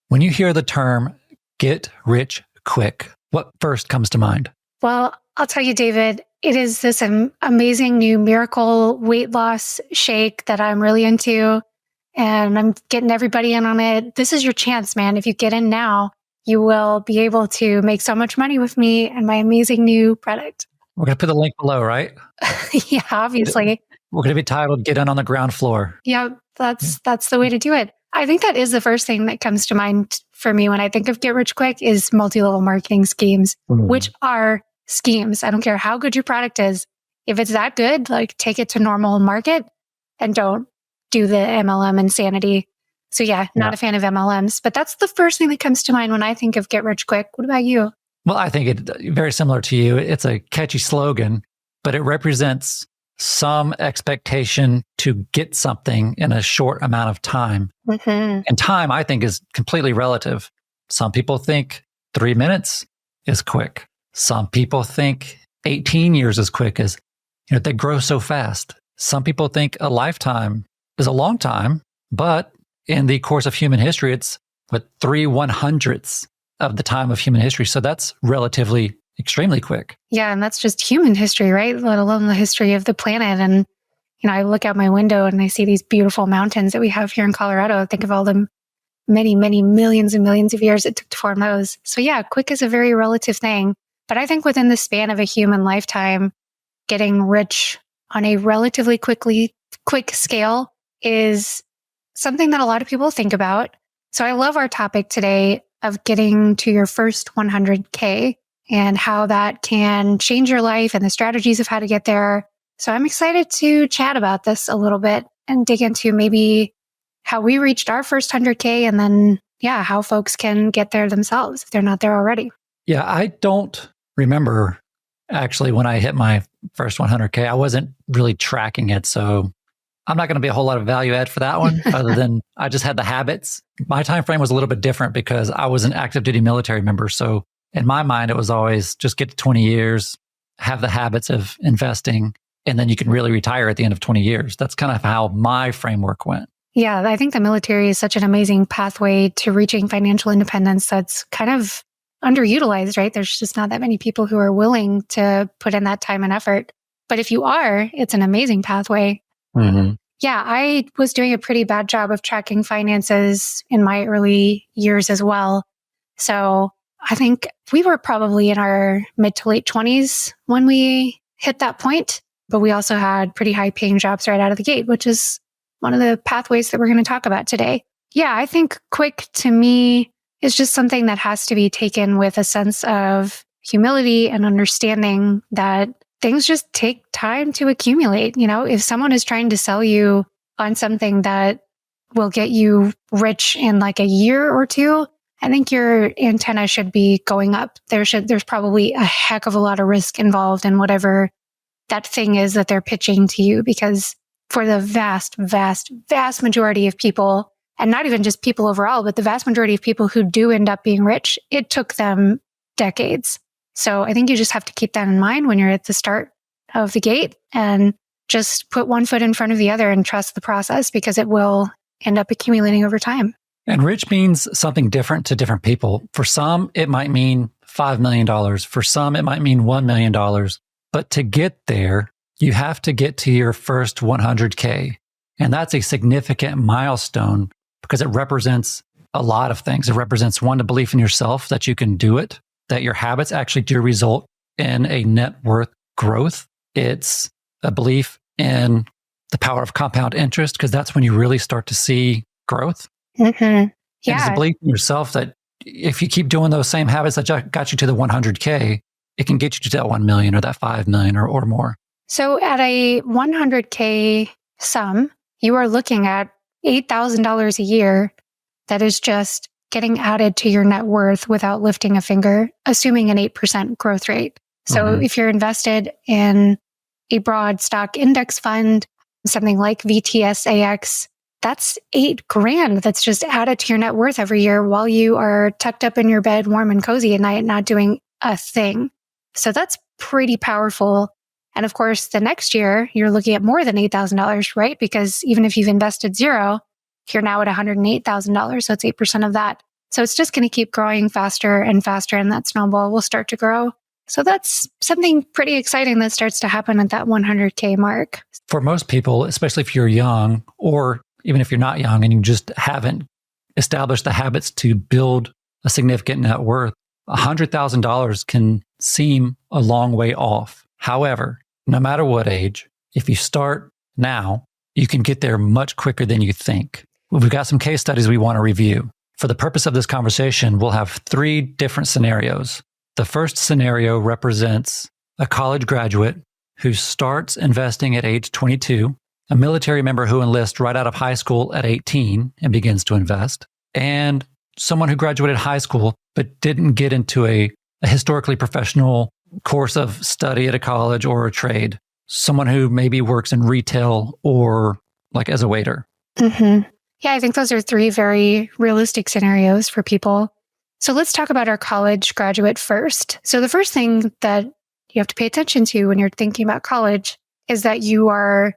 When you hear the term get rich quick, what first comes to mind? Well, I'll tell you, David, it is this amazing new miracle weight loss shake that I'm really into. And I'm getting everybody in on it. This is your chance, man. If you get in now, you will be able to make so much money with me and my amazing new product. We're going to put the link below, right? Yeah, obviously. We're going to be titled Get In on the Ground Floor. Yeah, that's the way to do it. I think that is the first thing that comes to mind for me when I think of get rich quick is multi-level marketing schemes, which are schemes. I don't care how good your product is. If it's that good, like take it to normal market and don't do the MLM insanity. So not a fan of MLMs, but that's the first thing that comes to mind when I think of get rich quick. What about you? Well, I think it very similar to you. It's a catchy slogan, but it represents some expectation to get something in a short amount of time. Mm-hmm. And time, I think, is completely relative. Some people think 3 minutes is quick. Some people think 18 years is quick as, they grow so fast. Some people think a lifetime is a long time, but in the course of human history, it's 3/100ths of the time of human history. So that's relatively extremely quick. Yeah. And that's just human history, right? Let alone the history of the planet. And, I look out my window and I see these beautiful mountains that we have here in Colorado. Think of all the many, many millions and millions of years it took to form those. So quick is a very relative thing. But I think within the span of a human lifetime, getting rich on a relatively quick scale is something that a lot of people think about. So I love our topic today of getting to your first 100K and how that can change your life and the strategies of how to get there. So I'm excited to chat about this a little bit and dig into maybe how we reached our first 100K and then, how folks can get there themselves if they're not there already. Yeah, I don't remember actually when I hit my first 100K. I wasn't really tracking it. So I'm not going to be a whole lot of value add for that one, other than I just had the habits. My time frame was a little bit different because I was an active duty military member. So in my mind, it was always just get to 20 years, have the habits of investing, and then you can really retire at the end of 20 years. That's kind of how my framework went. Yeah, I think the military is such an amazing pathway to reaching financial independence that's kind of underutilized, right? There's just not that many people who are willing to put in that time and effort. But if you are, it's an amazing pathway. Mm-hmm. Yeah, I was doing a pretty bad job of tracking finances in my early years as well. So I think we were probably in our mid to late 20s when we hit that point. But we also had pretty high paying jobs right out of the gate, which is one of the pathways that we're going to talk about today. Yeah, I think quick to me is just something that has to be taken with a sense of humility and understanding that things just take time to accumulate. If someone is trying to sell you on something that will get you rich in like a year or two, I think your antenna should be going up. There's probably a heck of a lot of risk involved in whatever that thing is that they're pitching to you, because for the vast, vast, vast majority of people, and not even just people overall, but the vast majority of people who do end up being rich, it took them decades. So I think you just have to keep that in mind when you're at the start of the gate and just put one foot in front of the other and trust the process, because it will end up accumulating over time. And rich means something different to different people. For some, it might mean $5 million. For some, it might mean $1 million. But to get there, you have to get to your first 100K. And that's a significant milestone because it represents a lot of things. It represents, one, the belief in yourself that you can do it, that your habits actually do result in a net worth growth. It's a belief in the power of compound interest, because that's when you really start to see growth. Mm-hmm. Yeah. And it's a belief in yourself that if you keep doing those same habits that got you to the 100K, it can get you to that 1 million or that 5 million or more. So at a 100K sum, you are looking at $8,000 a year that is just getting added to your net worth without lifting a finger, assuming an 8% growth rate. So if you're invested in a broad stock index fund, something like VTSAX, that's $8,000 that's just added to your net worth every year while you are tucked up in your bed, warm and cozy at night, not doing a thing. So that's pretty powerful. And of course, the next year, you're looking at more than $8,000, right? Because even if you've invested zero, you're now at $108,000. So it's 8% of that. So it's just going to keep growing faster and faster, and that snowball will start to grow. So that's something pretty exciting that starts to happen at that 100K mark. For most people, especially if you're young, or even if you're not young and you just haven't established the habits to build a significant net worth, $100,000 can seem a long way off. However, no matter what age, if you start now, you can get there much quicker than you think. We've got some case studies we want to review. For the purpose of this conversation, we'll have 3 different scenarios. The first scenario represents a college graduate who starts investing at age 22, a military member who enlists right out of high school at 18 and begins to invest, and someone who graduated high school but didn't get into a historically professional course of study at a college or a trade. Someone who maybe works in retail or like as a waiter. Mm-hmm. Yeah, I think those are 3 very realistic scenarios for people. So let's talk about our college graduate first. So the first thing that you have to pay attention to when you're thinking about college is that you are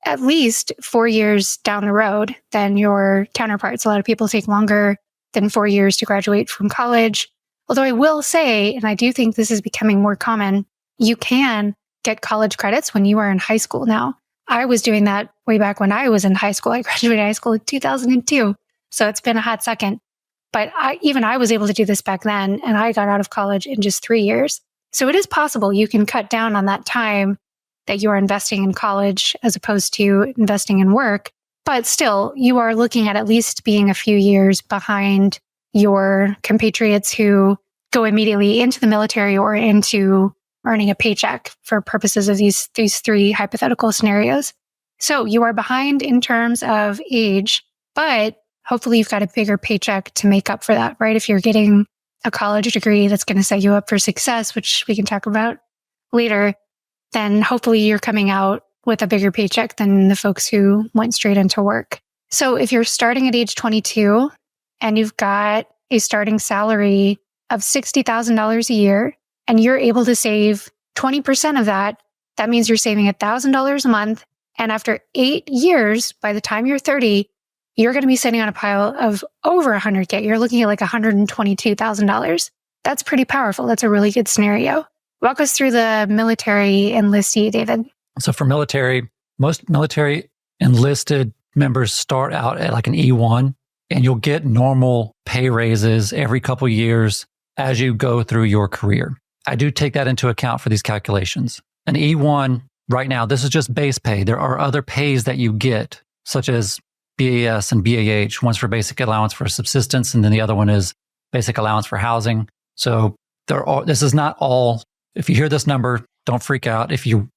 at least 4 years down the road than your counterparts. A lot of people take longer than 4 years to graduate from college. Although I will say, and I do think this is becoming more common, you can get college credits when you are in high school now. I was doing that way back when I was in high school. I graduated high school in 2002. So it's been a hot second. But I was able to do this back then, and I got out of college in just 3 years. So it is possible you can cut down on that time that you are investing in college as opposed to investing in work. But still, you are looking at least being a few years behind your compatriots who go immediately into the military or into earning a paycheck for purposes of these 3 hypothetical scenarios. So you are behind in terms of age, but hopefully you've got a bigger paycheck to make up for that, right? If you're getting a college degree that's going to set you up for success, which we can talk about later, then hopefully you're coming out with a bigger paycheck than the folks who went straight into work. So if you're starting at age 22 and you've got a starting salary of $60,000 a year and you're able to save 20% of that, that means you're saving $1,000 a month. And after 8 years, by the time you're 30, you're going to be sitting on a pile of over 100K. You're looking at like $122,000. That's pretty powerful. That's a really good scenario. Walk us through the military enlistee, David. So for military, most military enlisted members start out at like an E1, and you'll get normal pay raises every couple years as you go through your career. I do take that into account for these calculations. An E1 right now, this is just base pay. There are other pays that you get, such as BAS and BAH. One's for basic allowance for subsistence, and then the other one is basic allowance for housing. So this is not all. If you hear this number, don't freak out. If your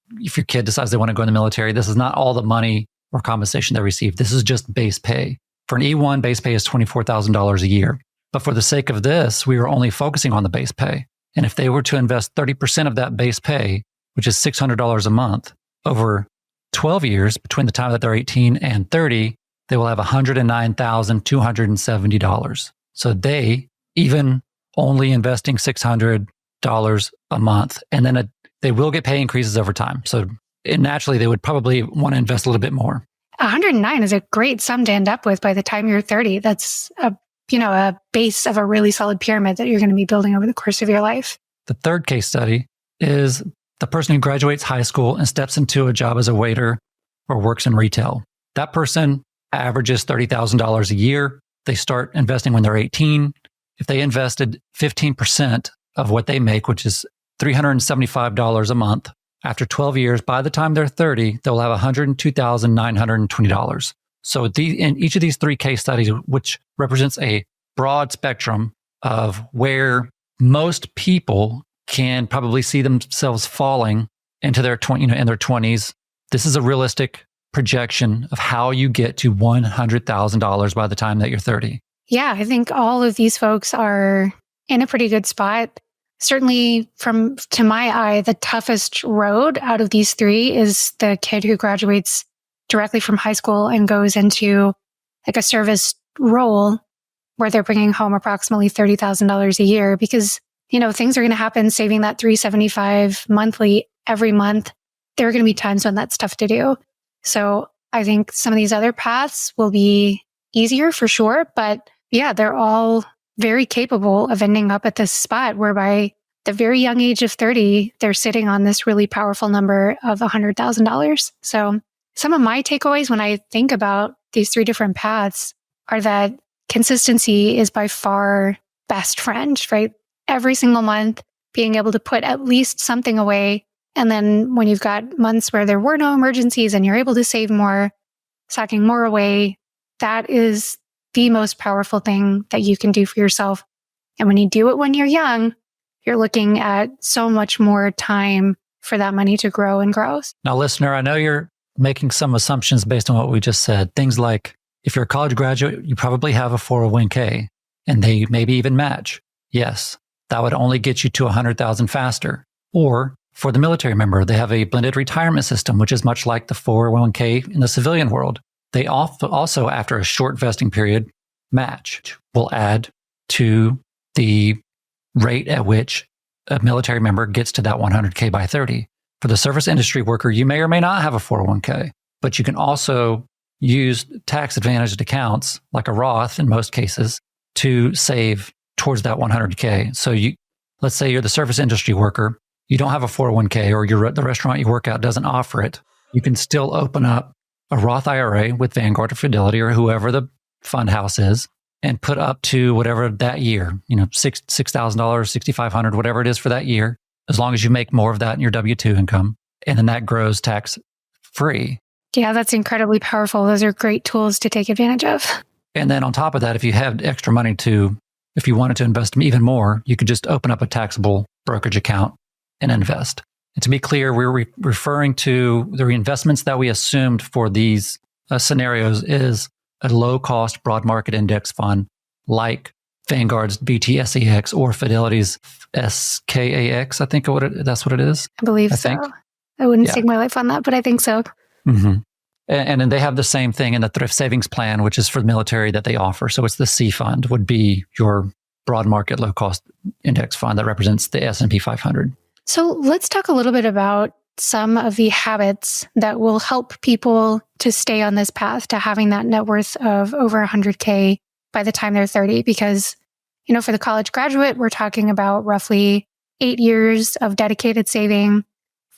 kid decides they want to go in the military, this is not all the money or compensation they receive. This is just base pay. For an E1, base pay is $24,000 a year. But for the sake of this, we are only focusing on the base pay. And if they were to invest 30% of that base pay, which is $600 a month, over 12 years, between the time that they're 18 and 30, they will have $109,270. So they, even only investing $600 a month, and then they will get pay increases over time. So naturally, they would probably want to invest a little bit more. 109 is a great sum to end up with by the time you're 30. That's a base of a really solid pyramid that you're going to be building over the course of your life. The third case study is the person who graduates high school and steps into a job as a waiter or works in retail. That person averages $30,000 a year. They start investing when they're 18. If they invested 15% of what they make, which is $375 a month, after 12 years, by the time they're 30, they'll have $102,920. So in each of these 3 case studies, which represents a broad spectrum of where most people can probably see themselves falling into their in their 20s, this is a realistic projection of how you get to $100,000 by the time that you're 30. Yeah, I think all of these folks are in a pretty good spot. Certainly, to my eye, the toughest road out of these 3 is the kid who graduates directly from high school and goes into like a service role where they're bringing home approximately $30,000 a year, because things are going to happen. Saving that $375 monthly every month, there are going to be times when that's tough to do. So I think some of these other paths will be easier for sure, but yeah, they're all very capable of ending up at this spot where by the very young age of 30, they're sitting on this really powerful number of $100,000. So some of my takeaways when I think about these three different paths are that consistency is by far best friend, right? Every single month, being able to put at least something away. And then when you've got months where there were no emergencies and you're able to save more, socking more away, that is the most powerful thing that you can do for yourself. And when you do it when you're young, you're looking at so much more time for that money to grow and grow. Now, listener, I know you're making some assumptions based on what we just said. Things like if you're a college graduate, you probably have a 401k and they maybe even match. Yes, that would only get you to 100,000 faster. Or for the military member, they have a blended retirement system, which is much like the 401k in the civilian world. They also, after a short vesting period, match will add to the rate at which a military member gets to that 100K by 30. For the service industry worker, you may or may not have a 401k, but you can also use tax advantaged accounts like a Roth in most cases to save towards that 100K. So let's say you're the service industry worker, you don't have a 401k or the restaurant you work at doesn't offer it. You can still open up a Roth IRA with Vanguard or Fidelity or whoever the fund house is and put up to whatever that year, $6,000, $6,500, whatever it is for that year, as long as you make more of that in your W-2 income. And then that grows tax free. Yeah, that's incredibly powerful. Those are great tools to take advantage of. And then on top of that, if you have extra money if you wanted to invest even more, you could just open up a taxable brokerage account and invest. And to be clear, we're referring to the reinvestments that we assumed for these scenarios is a low-cost broad market index fund like Vanguard's BTSEX or Fidelity's SKAX. I think that's what it is. I believe so. I wouldn't stake my life on that, but I think so. Mm-hmm. And then they have the same thing in the thrift savings plan, which is for the military that they offer. So it's the C fund would be your broad market low-cost index fund that represents the S&P 500. So let's talk a little bit about some of the habits that will help people to stay on this path to having that net worth of over 100K by the time they're 30. Because, for the college graduate, we're talking about roughly 8 years of dedicated saving.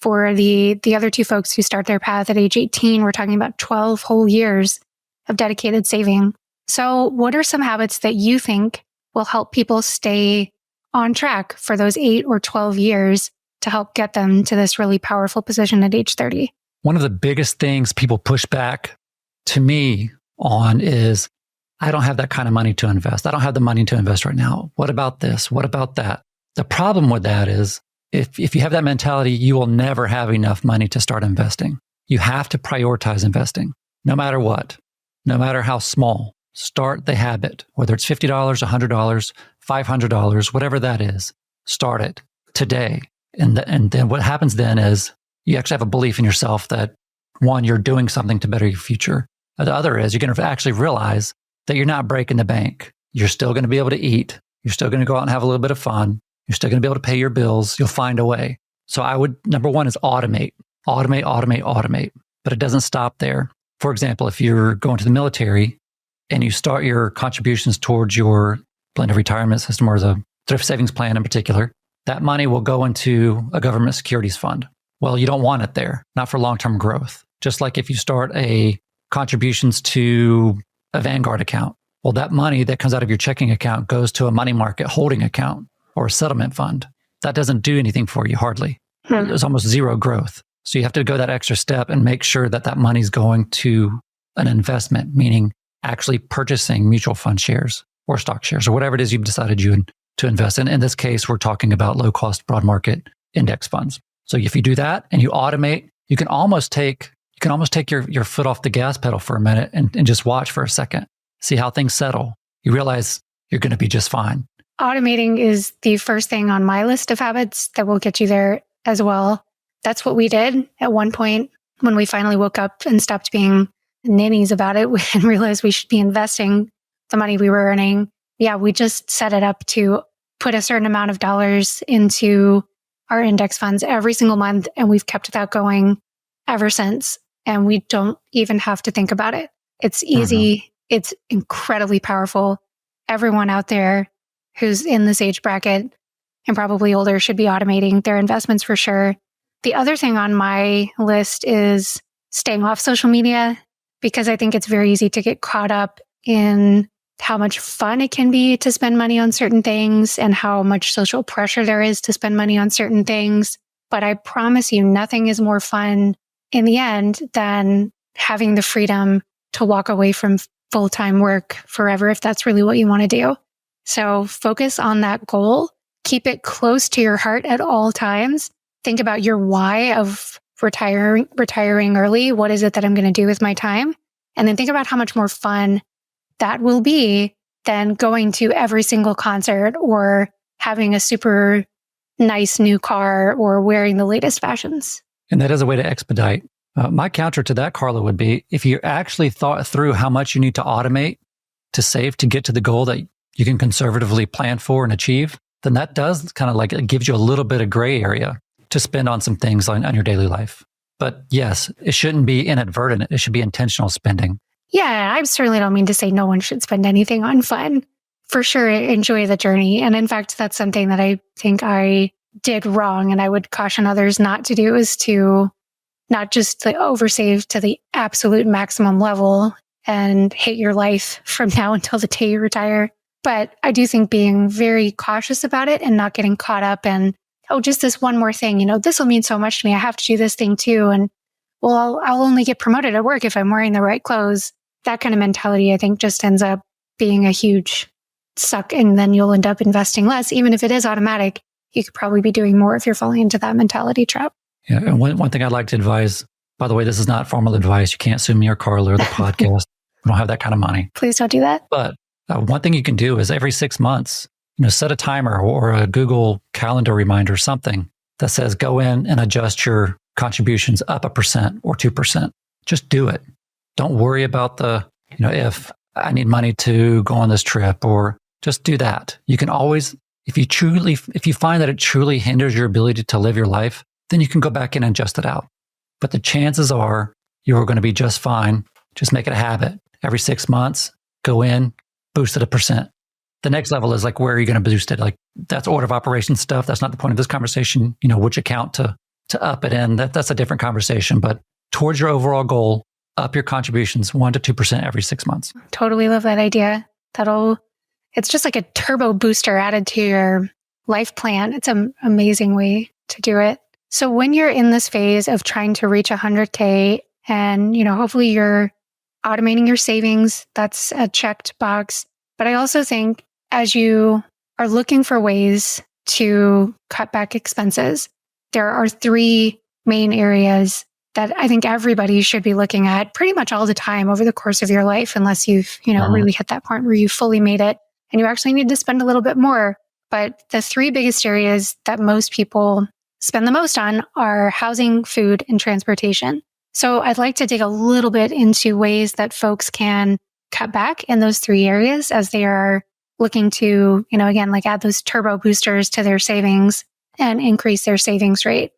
For the other two folks who start their path at age 18, we're talking about 12 whole years of dedicated saving. So what are some habits that you think will help people stay on track for those 8 or 12 years to help get them to this really powerful position at age 30? One of the biggest things people push back to me on is, I don't have that kind of money to invest. I don't have the money to invest right now. What about this? What about that? The problem with that is, if you have that mentality, you will never have enough money to start investing. You have to prioritize investing, no matter what, no matter how small. Start the habit, whether it's $50, $100, $500, whatever that is. Start it today. And then what happens then is you actually have a belief in yourself that, one, you're doing something to better your future. The other is you're going to actually realize that you're not breaking the bank. You're still going to be able to eat. You're still going to go out and have a little bit of fun. You're still going to be able to pay your bills. You'll find a way. So number one is automate. But it doesn't stop there. For example, if you're going to the military and you start your contributions towards your blended retirement system or the thrift savings plan in particular, that money will go into a government securities fund. Well, you don't want it there, not for long-term growth. Just like if you start contributions to a Vanguard account, well, that money that comes out of your checking account goes to a money market holding account or a settlement fund. That doesn't do anything for you, hardly. There's almost zero growth. So you have to go that extra step and make sure that that money's going to an investment, meaning actually purchasing mutual fund shares or stock shares or whatever it is you've decided to invest in. In this case, we're talking about low-cost broad market index funds. So if you do that and you automate, you can almost take your foot off the gas pedal for a minute and just watch for a second, see how things settle. You realize you're going to be just fine. Automating is the first thing on my list of habits that will get you there as well. That's what we did at one point when we finally woke up and stopped being ninnies about it and realized we should be investing the money we were earning. Yeah, we just set it up to put a certain amount of dollars into our index funds every single month. And we've kept that going ever since. And we don't even have to think about it. It's easy. It's incredibly powerful. Everyone out there who's in this age bracket and probably older should be automating their investments for sure. The other thing on my list is staying off social media, because I think it's very easy to get caught up in how much fun it can be to spend money on certain things and how much social pressure there is to spend money on certain things. But I promise you, nothing is more fun in the end than having the freedom to walk away from full-time work forever if that's really what you want to do. So focus on that goal. Keep it close to your heart at all times. Think about your why of retiring early. What is it that I'm going to do with my time? And then think about how much more fun that will be than going to every single concert or having a super nice new car or wearing the latest fashions. And that is a way to expedite. My counter to that, Carla, would be if you actually thought through how much you need to automate to save to get to the goal that you can conservatively plan for and achieve, then that does kind of like, it gives you a little bit of gray area to spend on some things on your daily life. But yes, it shouldn't be inadvertent. It should be intentional spending. Yeah, I certainly don't mean to say no one should spend anything on fun. For sure, enjoy the journey. And in fact, that's something that I think I did wrong and I would caution others not to do, is to not just oversave to the absolute maximum level and hate your life from now until the day you retire. But I do think being very cautious about it and not getting caught up in, oh, just this one more thing, this will mean so much to me. I have to do this thing too. And well, I'll only get promoted at work if I'm wearing the right clothes. That kind of mentality, I think, just ends up being a huge suck. And then you'll end up investing less. Even if it is automatic, you could probably be doing more if you're falling into that mentality trap. Yeah. And one thing I'd like to advise, by the way, this is not formal advice. You can't sue me or Carla or the podcast. We don't have that kind of money. Please don't do that. But one thing you can do is every 6 months, set a timer or a Google Calendar reminder, something that says go in and adjust your contributions up 1% or 2%. Just do it. Don't worry about if I need money to go on this trip, or just do that. You can always, if you find that it truly hinders your ability to live your life, then you can go back in and adjust it out. But the chances are you're going to be just fine. Just make it a habit. Every 6 months, go in, boost it 1%. The next level is like, where are you going to boost it? Like, that's order of operations stuff. That's not the point of this conversation. Which account to up it in. That's a different conversation. But towards your overall goal, up your contributions 1% to 2% every 6 months. Totally love that idea. It's just like a turbo booster added to your life plan. It's an amazing way to do it. So when you're in this phase of trying to reach 100K and, hopefully you're automating your savings, that's a checked box. But I also think as you are looking for ways to cut back expenses, there are 3 main areas that I think everybody should be looking at pretty much all the time over the course of your life, unless you've, really hit that point where you fully made it and you actually need to spend a little bit more. But the 3 biggest areas that most people spend the most on are housing, food, and transportation. So I'd like to dig a little bit into ways that folks can cut back in those 3 areas as they are looking to, again, like add those turbo boosters to their savings and increase their savings rate.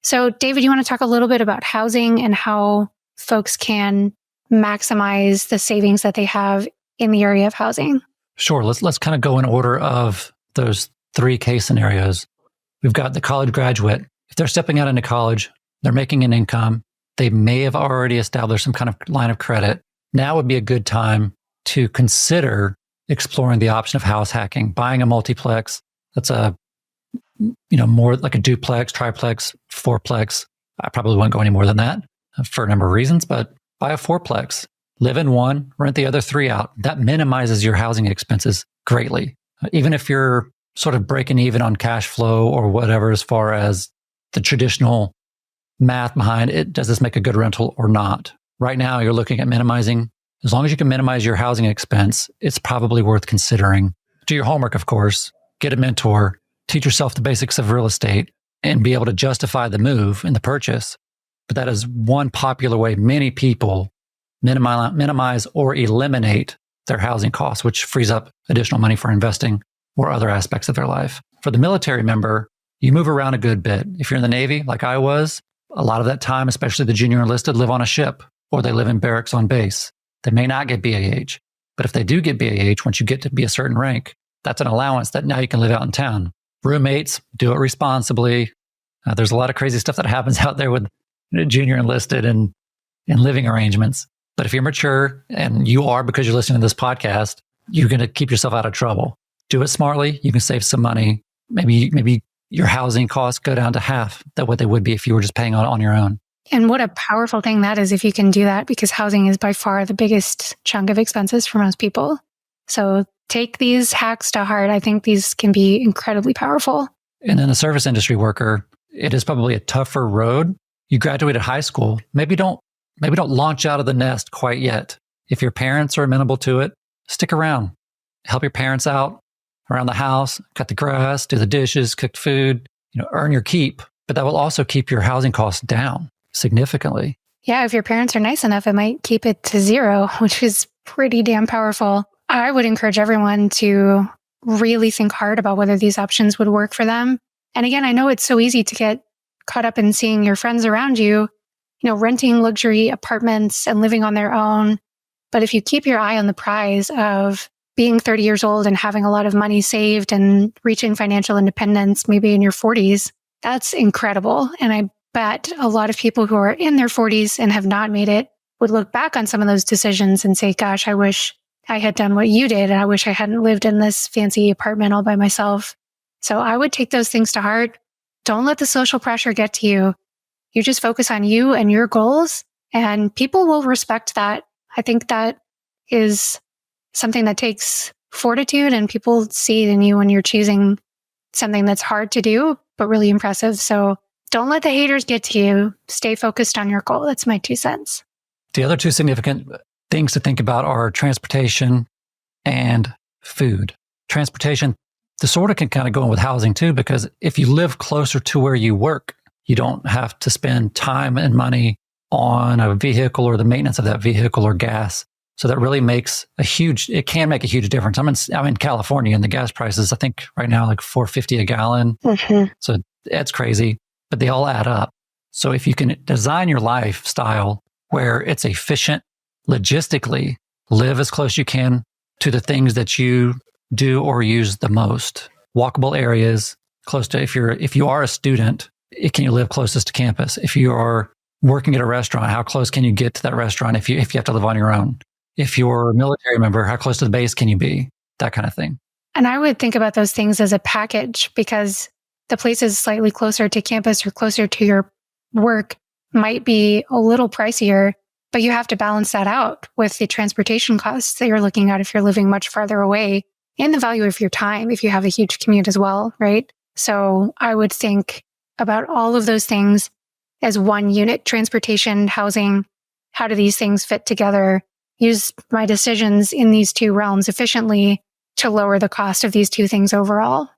So David, you want to talk a little bit about housing and how folks can maximize the savings that they have in the area of housing? Sure. Let's kind of go in order of those 3 case scenarios. We've got the college graduate. If they're stepping out into college, they're making an income. They may have already established some kind of line of credit. Now would be a good time to consider exploring the option of house hacking, buying a multiplex. That's more like a duplex, triplex, fourplex. I probably won't go any more than that for a number of reasons, but buy a fourplex, live in one, rent the other 3 out. That minimizes your housing expenses greatly. Even if you're sort of breaking even on cash flow or whatever, as far as the traditional math behind it, does this make a good rental or not? Right now, you're looking at minimizing. As long as you can minimize your housing expense, it's probably worth considering. Do your homework, of course. Get a mentor. Teach yourself the basics of real estate and be able to justify the move and the purchase. But that is one popular way many people minimize or eliminate their housing costs, which frees up additional money for investing or other aspects of their life. For the military member, you move around a good bit. If you're in the Navy, like I was, a lot of that time, especially the junior enlisted, live on a ship or they live in barracks on base. They may not get BAH. But if they do get BAH, once you get to be a certain rank, That's an allowance that now you can live out in town. Roommates, do it responsibly. There's a lot of crazy stuff that happens out there with junior enlisted and living arrangements. But if you're mature, and you are because you're listening to this podcast, you're going to keep yourself out of trouble. Do it smartly. You can save some money. Maybe your housing costs go down to half that what they would be if you were just paying on your own. And what a powerful thing that is if you can do that, because housing is by far the biggest chunk of expenses for most people. So take these hacks to heart. I think these can be incredibly powerful. And then a service industry worker, it is probably a tougher road. You graduated high school. Maybe don't launch out of the nest quite yet. If your parents are amenable to it, stick around. Help your parents out around the house, cut the grass, do the dishes, cook food, earn your keep. But that will also keep your housing costs down significantly. Yeah, if your parents are nice enough, it might keep it to zero, which is pretty damn powerful. I would encourage everyone to really think hard about whether these options would work for them. And again, I know it's so easy to get caught up in seeing your friends around you, renting luxury apartments and living on their own. But if you keep your eye on the prize of being 30 years old and having a lot of money saved and reaching financial independence, maybe in your 40s, that's incredible. And I bet a lot of people who are in their 40s and have not made it would look back on some of those decisions and say, gosh, I wish I had done what you did. And I wish I hadn't lived in this fancy apartment all by myself. So I would take those things to heart. Don't let the social pressure get to you. You just focus on you and your goals, and people will respect that. I think that is something that takes fortitude, and people see it in you when you're choosing something that's hard to do, but really impressive. So don't let the haters get to you. Stay focused on your goal. That's my 2 cents. The other 2 significant things to think about are transportation and food. Transportation, the sort of can kind of go in with housing too, because if you live closer to where you work, you don't have to spend time and money on a vehicle or the maintenance of that vehicle or gas. So that really it can make a huge difference. I'm in California, and the gas prices, I think right now, like $4.50 a gallon. Mm-hmm. So it's crazy, but they all add up. So if you can design your lifestyle where it's efficient, logistically, live as close as you can to the things that you do or use the most. Walkable areas, close to, if you are a student, can you live closest to campus? If you are working at a restaurant, how close can you get to that restaurant if you have to live on your own? If you're a military member, how close to the base can you be? That kind of thing. And I would think about those things as a package, because the places slightly closer to campus or closer to your work might be a little pricier, but you have to balance that out with the transportation costs that you're looking at if you're living much farther away, and the value of your time if you have a huge commute as well, right? So I would think about all of those things as one unit: transportation, housing. How do these things fit together? Use my decisions in these 2 realms efficiently to lower the cost of these 2 things overall.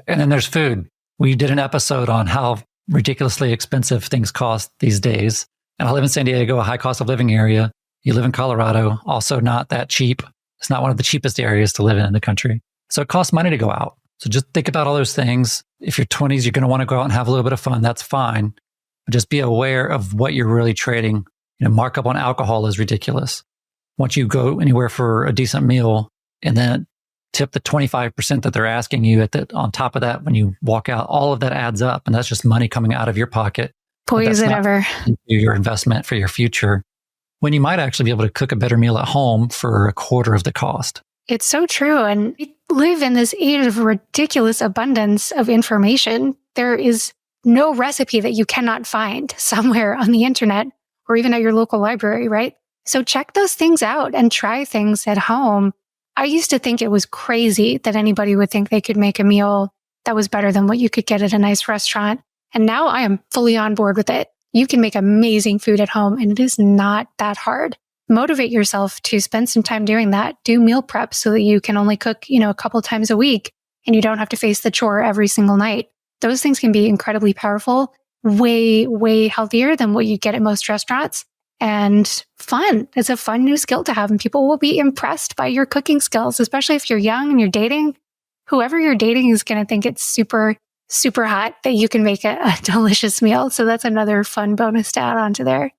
And then there's food. We did an episode on how ridiculously expensive things cost these days. And I live in San Diego, a high cost of living area. You live in Colorado, also not that cheap. It's not one of the cheapest areas to live in the country. So it costs money to go out. So just think about all those things. If you're 20s, you're going to want to go out and have a little bit of fun. That's fine. But just be aware of what you're really trading. Markup on alcohol is ridiculous. Once you go anywhere for a decent meal and then tip the 25% that they're asking you on top of that when you walk out, all of that adds up. And that's just money coming out of your pocket. Boy, is it ever. Your investment for your future, when you might actually be able to cook a better meal at home for a quarter of the cost. It's so true. And we live in this age of ridiculous abundance of information. There is no recipe that you cannot find somewhere on the internet or even at your local library, right? So check those things out and try things at home. I used to think it was crazy that anybody would think they could make a meal that was better than what you could get at a nice restaurant. And now I am fully on board with it. You can make amazing food at home, and it is not that hard. Motivate yourself to spend some time doing that. Do meal prep so that you can only cook, a couple times a week, and you don't have to face the chore every single night. Those things can be incredibly powerful, way, way healthier than what you get at most restaurants. And fun. It's a fun new skill to have, and people will be impressed by your cooking skills, especially if you're young and you're dating. Whoever you're dating is going to think it's super, super hot that you can make a delicious meal. So that's another fun bonus to add onto there.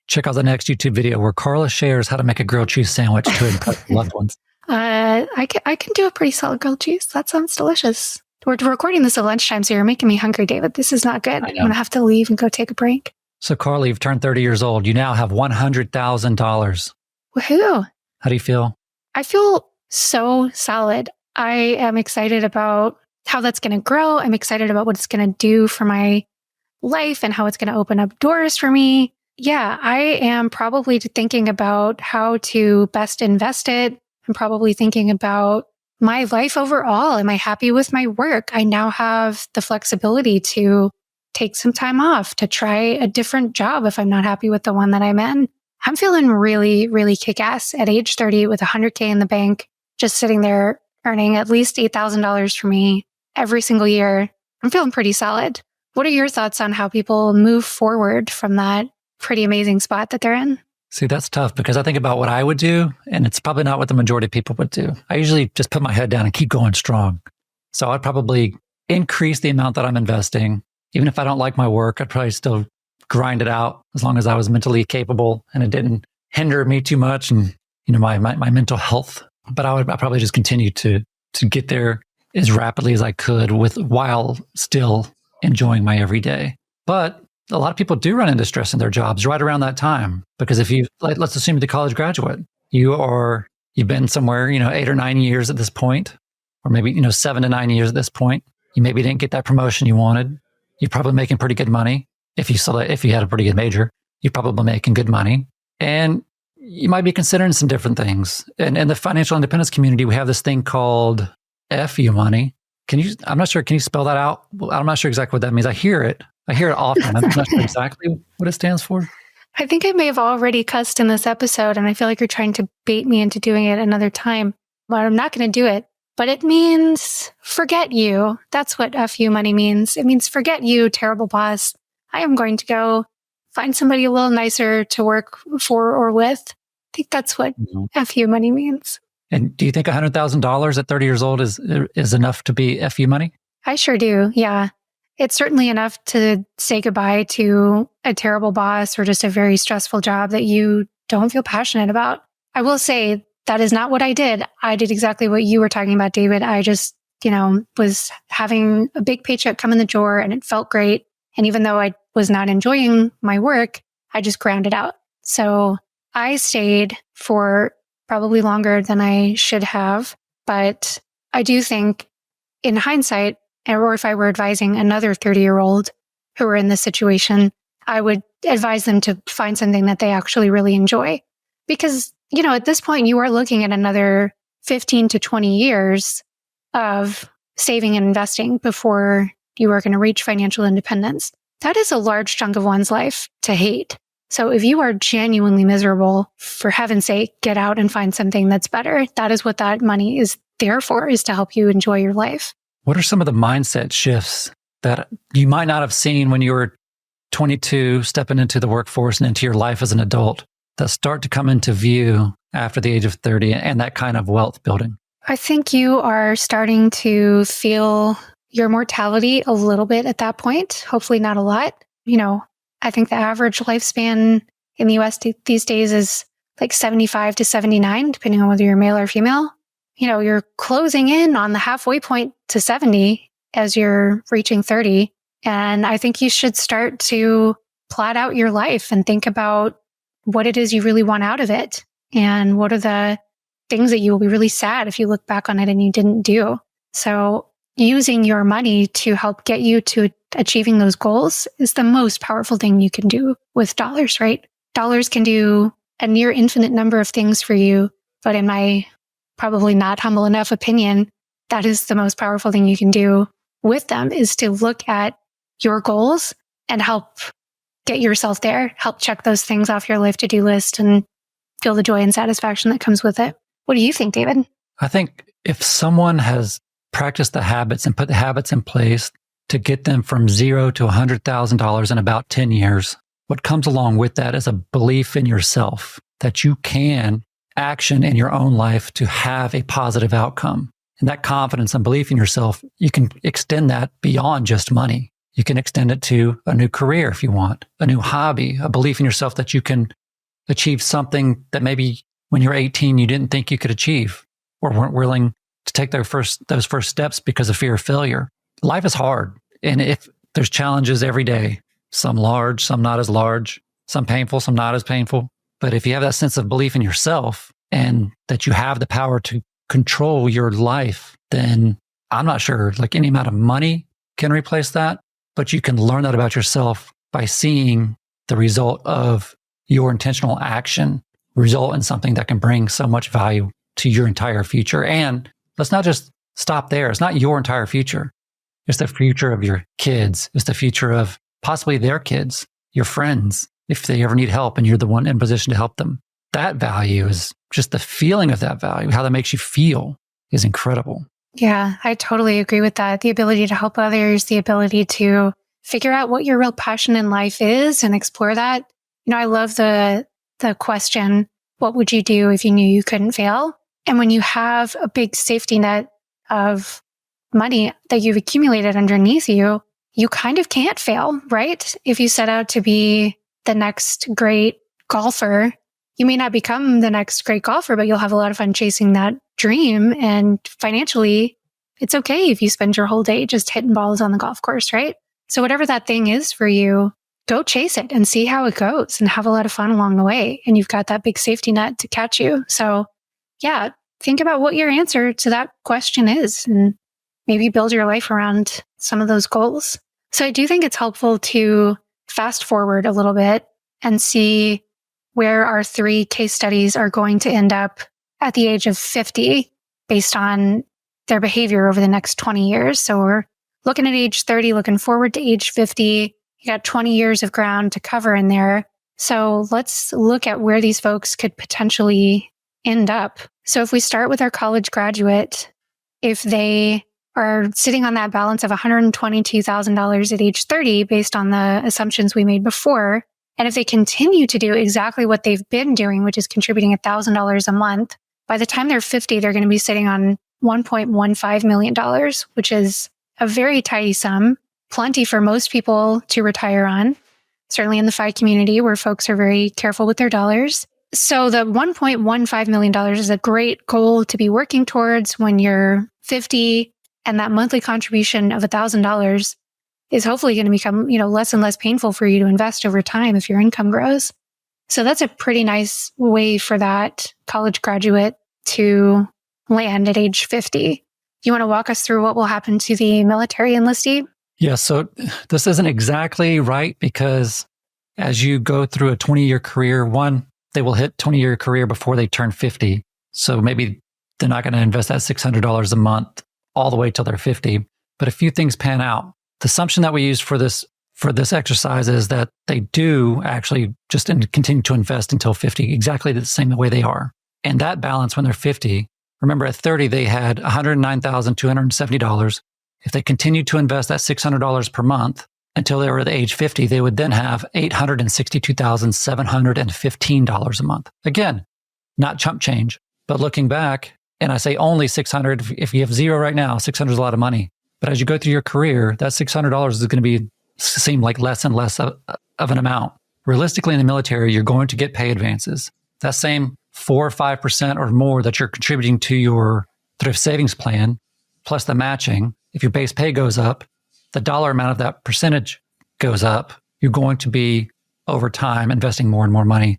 Check out the next YouTube video where Carla shares how to make a grilled cheese sandwich to impress loved ones. I can do a pretty solid grilled cheese. That sounds delicious. We're recording this at lunchtime, so you're making me hungry, David. This is not good. I'm going to have to leave and go take a break. So, Carly, you've turned 30 years old. You now have $100,000. Woohoo. How do you feel? I feel so solid. I am excited about how that's going to grow. I'm excited about what it's going to do for my life and how it's going to open up doors for me. Yeah, I am probably thinking about how to best invest it. I'm probably thinking about my life overall. Am I happy with my work? I now have the flexibility to take some time off, to try a different job if I'm not happy with the one that I'm in. I'm feeling really, really kick-ass at age 30 with $100K in the bank, just sitting there earning at least $8,000 for me every single year. I'm feeling pretty solid. What are your thoughts on how people move forward from that pretty amazing spot that they're in? See, that's tough because I think about what I would do, and it's probably not what the majority of people would do. I usually just put my head down and keep going strong. So I'd probably increase the amount that I'm investing. Even if I don't like my work, I'd probably still grind it out as long as I was mentally capable and it didn't hinder me too much and, my mental health. But I'd probably just continue to get there as rapidly as I could while still enjoying my everyday. But a lot of people do run into stress in their jobs right around that time. Because if you, let's assume you're the college graduate, you've been somewhere, 8 or 9 years at this point, or maybe, 7 to 9 years at this point. You maybe didn't get that promotion you wanted. You're probably making pretty good money. If you had a pretty good major, you're probably making good money. And you might be considering some different things. And in the financial independence community, we have this thing called FU money. I'm not sure, can you spell that out? Well, I'm not sure exactly what that means. I hear it often. I'm not sure exactly what it stands for. I think I may have already cussed in this episode, and I feel like you're trying to bait me into doing it another time. But I'm not going to do it. But it means forget you. That's what FU money means. It means forget you, terrible boss. I am going to go find somebody a little nicer to work for or with. I think that's what FU money means. And do you think $100,000 at 30 years old is enough to be FU money? I sure do. Yeah. It's certainly enough to say goodbye to a terrible boss or just a very stressful job that you don't feel passionate about. I will say that is not what I did. I did exactly what you were talking about, David. I just, was having a big paycheck come in the door and it felt great. And even though I was not enjoying my work, I just ground it out. So I stayed for probably longer than I should have. But I do think in hindsight, or if I were advising another 30-year-old who were in this situation, I would advise them to find something that they actually really enjoy. Because, at this point, you are looking at another 15 to 20 years of saving and investing before you are going to reach financial independence. That is a large chunk of one's life to hate. So if you are genuinely miserable, for heaven's sake, get out and find something that's better. That is what that money is there for, is to help you enjoy your life. What are some of the mindset shifts that you might not have seen when you were 22, stepping into the workforce and into your life as an adult, that start to come into view after the age of 30 and that kind of wealth building? I think you are starting to feel your mortality a little bit at that point. Hopefully not a lot. I think the average lifespan in the US these days is like 75 to 79, depending on whether you're male or female. You're closing in on the halfway point to 70 as you're reaching 30. And I think you should start to plot out your life and think about what it is you really want out of it. And what are the things that you will be really sad if you look back on it and you didn't do. So using your money to help get you to achieving those goals is the most powerful thing you can do with dollars, right? Dollars can do a near infinite number of things for you. But in my probably not humble enough opinion, that is the most powerful thing you can do with them, is to look at your goals and help get yourself there, help check those things off your life to-do list and feel the joy and satisfaction that comes with it. What do you think, David? I think if someone has practiced the habits and put the habits in place to get them from $0 to $100,000 in about 10 years, what comes along with that is a belief in yourself that you can action in your own life to have a positive outcome. And that confidence and belief in yourself, you can extend that beyond just money. You can extend it to a new career if you want, a new hobby, a belief in yourself that you can achieve something that maybe when you're 18 you didn't think you could achieve. or weren't willing to take those first steps because of fear of failure. Life is hard. And if there's challenges every day, some large, some not as large, some painful, some not as painful. But if you have that sense of belief in yourself and that you have the power to control your life, then I'm not sure like any amount of money can replace that, but you can learn that about yourself by seeing the result of your intentional action result in something that can bring so much value to your entire future. And let's not just stop there. It's not your entire future. It's the future of your kids. It's the future of possibly their kids, your friends, if they ever need help and you're the one in position to help them. That value is just the feeling of that value, how that makes you feel is incredible. Yeah, I totally agree with that. The ability to help others, the ability to figure out what your real passion in life is and explore that. I love the question, what would you do if you knew you couldn't fail? And when you have a big safety net of money that you've accumulated underneath you, you kind of can't fail, right? If you set out to be the next great golfer, you may not become the next great golfer, but you'll have a lot of fun chasing that dream. And financially, it's okay if you spend your whole day just hitting balls on the golf course, right? So whatever that thing is for you, go chase it and see how it goes and have a lot of fun along the way. And you've got that big safety net to catch you. So yeah, think about what your answer to that question is and maybe build your life around some of those goals. So I do think it's helpful to fast forward a little bit and see where our 3 case studies are going to end up at the age of 50 based on their behavior over the next 20 years. So we're looking at age 30, looking forward to age 50. You got 20 years of ground to cover in there. So let's look at where these folks could potentially end up. So if we start with our college graduate, if they are sitting on that balance of $122,000 at age 30 based on the assumptions we made before, and if they continue to do exactly what they've been doing, which is contributing $1,000 a month, by the time they're 50, they're going to be sitting on $1.15 million, which is a very tidy sum, plenty for most people to retire on, certainly in the FI community where folks are very careful with their dollars. So the $1.15 million is a great goal to be working towards when you're 50, and that monthly contribution of $1,000 is hopefully going to become, less and less painful for you to invest over time if your income grows. So that's a pretty nice way for that college graduate to land at age 50. You want to walk us through what will happen to the military enlistee? Yeah, so this isn't exactly right because as you go through a 20-year career, one, they will hit 20-year career before they turn 50. So maybe they're not going to invest that $600 a month all the way till they're 50. But a few things pan out. The assumption that we use for this exercise is that they do actually just continue to invest until 50, exactly the same way they are. And that balance when they're 50, remember at 30, they had $109,270. If they continued to invest that $600 per month until they were at age 50, they would then have $862,715 a month. Again, not chump change, but looking back, and I say only 600. If you have zero right now, 600 is a lot of money. But as you go through your career, that $600 is going to seem like less and less of an amount. Realistically, in the military, you're going to get pay advances. That same 4 or 5% or more that you're contributing to your thrift savings plan, plus the matching, if your base pay goes up, the dollar amount of that percentage goes up. You're going to be, over time, investing more and more money.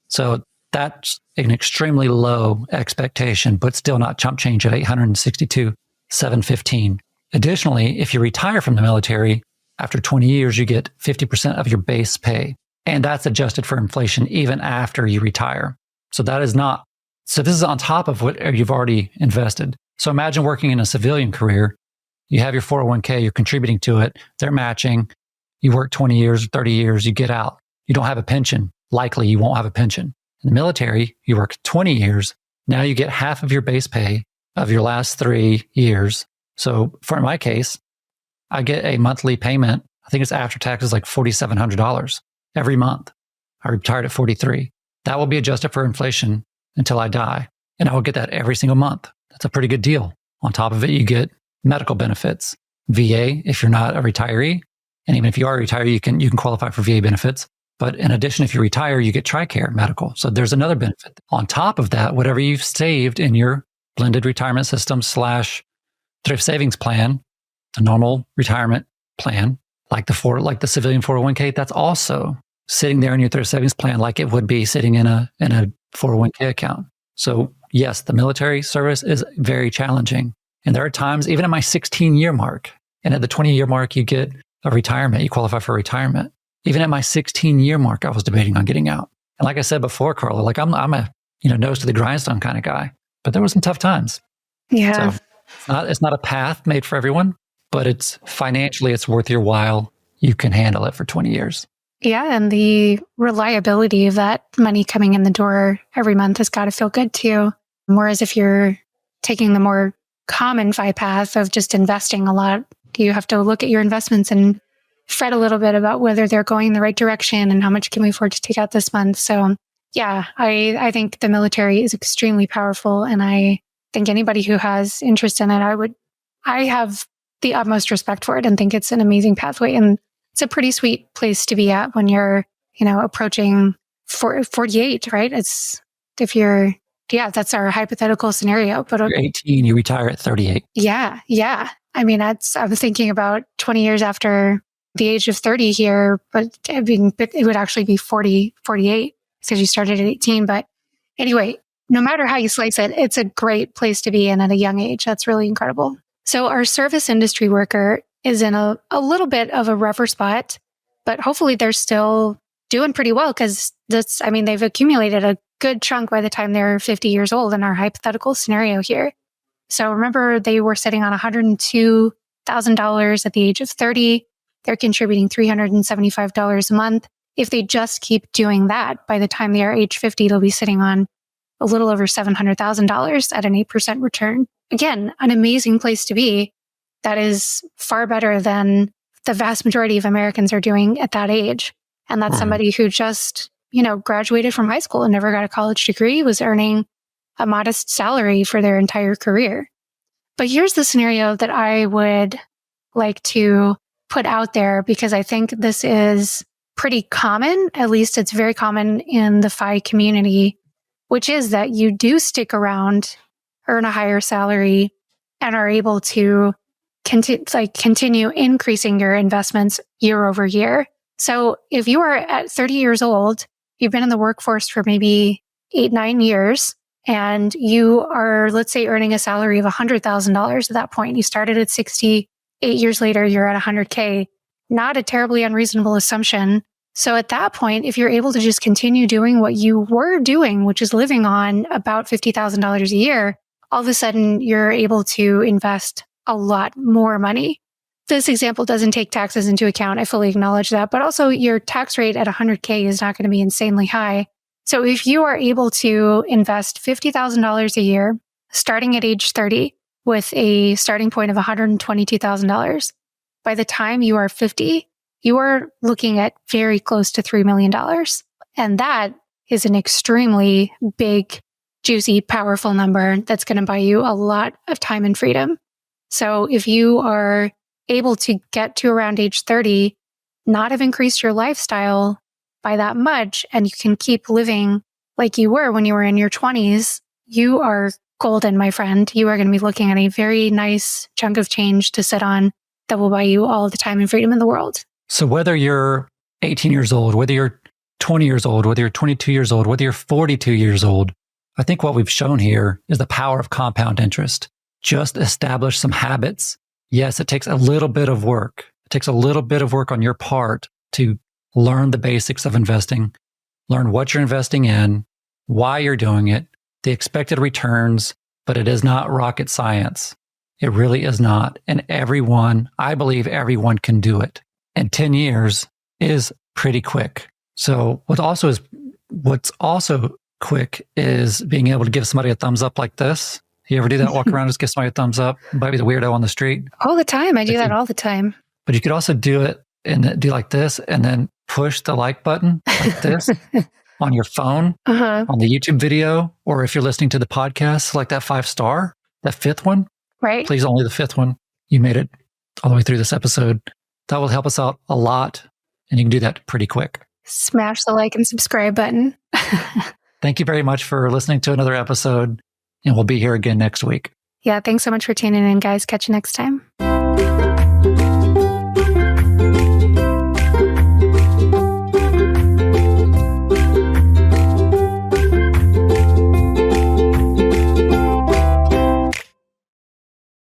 So that's an extremely low expectation, but still not chump change at $862,715. Additionally, if you retire from the military, after 20 years, you get 50% of your base pay. And that's adjusted for inflation even after you retire. So this is on top of what you've already invested. So imagine working in a civilian career. You have your 401k, you're contributing to it, they're matching. You work 20 years, 30 years, you get out. You don't have a pension. Likely you won't have a pension. In the military, you work 20 years. Now you get half of your base pay of your last 3 years. So for my case, I get a monthly payment. I think it's after taxes like $4,700 every month. I retired at 43. That will be adjusted for inflation until I die. And I will get that every single month. That's a pretty good deal. On top of it, you get medical benefits, VA if you're not a retiree. And even if you are a retiree, you can qualify for VA benefits. But in addition, if you retire, you get TRICARE medical. So there's another benefit. On top of that, whatever you've saved in your blended retirement system / thrift savings plan, a normal retirement plan, like the civilian 401k, that's also sitting there in your thrift savings plan like it would be sitting in a 401k account. So yes, the military service is very challenging. And there are times, even at my 16-year mark, and at the 20-year mark, you get a retirement, you qualify for retirement. Even at my 16-year mark, I was debating on getting out. And like I said before, Carla, like I'm a nose to the grindstone kind of guy, but there were some tough times. Yeah. So it's not a path made for everyone, but it's financially, it's worth your while. You can handle it for 20 years. Yeah. And the reliability of that money coming in the door every month has got to feel good too. Whereas if you're taking the more common FI path of just investing a lot, you have to look at your investments and fret a little bit about whether they're going in the right direction and how much can we afford to take out this month. So yeah, I think the military is extremely powerful. And I think anybody who has interest in it, I have the utmost respect for it and think it's an amazing pathway. And it's a pretty sweet place to be at when you're, approaching 48, right? That's our hypothetical scenario. But you're 18, you retire at 38. Yeah. Yeah. I mean, I was thinking about 20 years after the age of 30 here, but it would actually be 40, 48 because you started at 18. But anyway, no matter how you slice it, it's a great place to be in at a young age. That's really incredible. So our service industry worker is in a little bit of a rougher spot, but hopefully they're still doing pretty well because they've accumulated a good chunk by the time they're 50 years old in our hypothetical scenario here. So remember, they were sitting on $102,000 at the age of 30. They're contributing $375 a month. If they just keep doing that, by the time they are age 50, they'll be sitting on a little over $700,000 at an 8% return. Again, an amazing place to be. That is far better than the vast majority of Americans are doing at that age. And that's somebody who just, graduated from high school and never got a college degree, was earning a modest salary for their entire career. But here's the scenario that I would like to put out there because I think this is pretty common. At least it's very common in the FI community, which is that you do stick around, earn a higher salary, and are able to continue increasing your investments year over year. So if you are at 30 years old, you've been in the workforce for maybe 8-9 years, and you are, let's say, earning a salary of $100,000 at that point. You started at 60, 8 years later, you're at $100K. Not a terribly unreasonable assumption. So at that point, if you're able to just continue doing what you were doing, which is living on about $50,000 a year, all of a sudden you're able to invest a lot more money. This example doesn't take taxes into account. I fully acknowledge that. But also your tax rate at $100K is not going to be insanely high. So if you are able to invest $50,000 a year, starting at age 30 with a starting point of $122,000, by the time you are 50, you are looking at very close to $3 million. And that is an extremely big, juicy, powerful number that's going to buy you a lot of time and freedom. So if you are able to get to around age 30, not have increased your lifestyle by that much, and you can keep living like you were when you were in your 20s, you are golden, my friend. You are going to be looking at a very nice chunk of change to sit on that will buy you all the time and freedom in the world. So whether you're 18 years old, whether you're 20 years old, whether you're 22 years old, whether you're 42 years old, I think what we've shown here is the power of compound interest. Just establish some habits. Yes, it takes a little bit of work. It takes a little bit of work on your part to learn the basics of investing, learn what you're investing in, why you're doing it, the expected returns, but it is not rocket science. It really is not. And I believe everyone can do it. And 10 years is pretty quick. So what's also quick is being able to give somebody a thumbs up like this. You ever do that? Walk around, just give somebody a thumbs up, might be the weirdo on the street. All the time. I do that all the time. But you could also do it and do like this and then push the like button like this on your phone, on the YouTube video, or if you're listening to the podcast, like that 5-star, that 5th one. Right. Please, only the 5th one. You made it all the way through this episode. That will help us out a lot. And you can do that pretty quick. Smash the like and subscribe button. Thank you very much for listening to another episode. And we'll be here again next week. Yeah. Thanks so much for tuning in, guys. Catch you next time.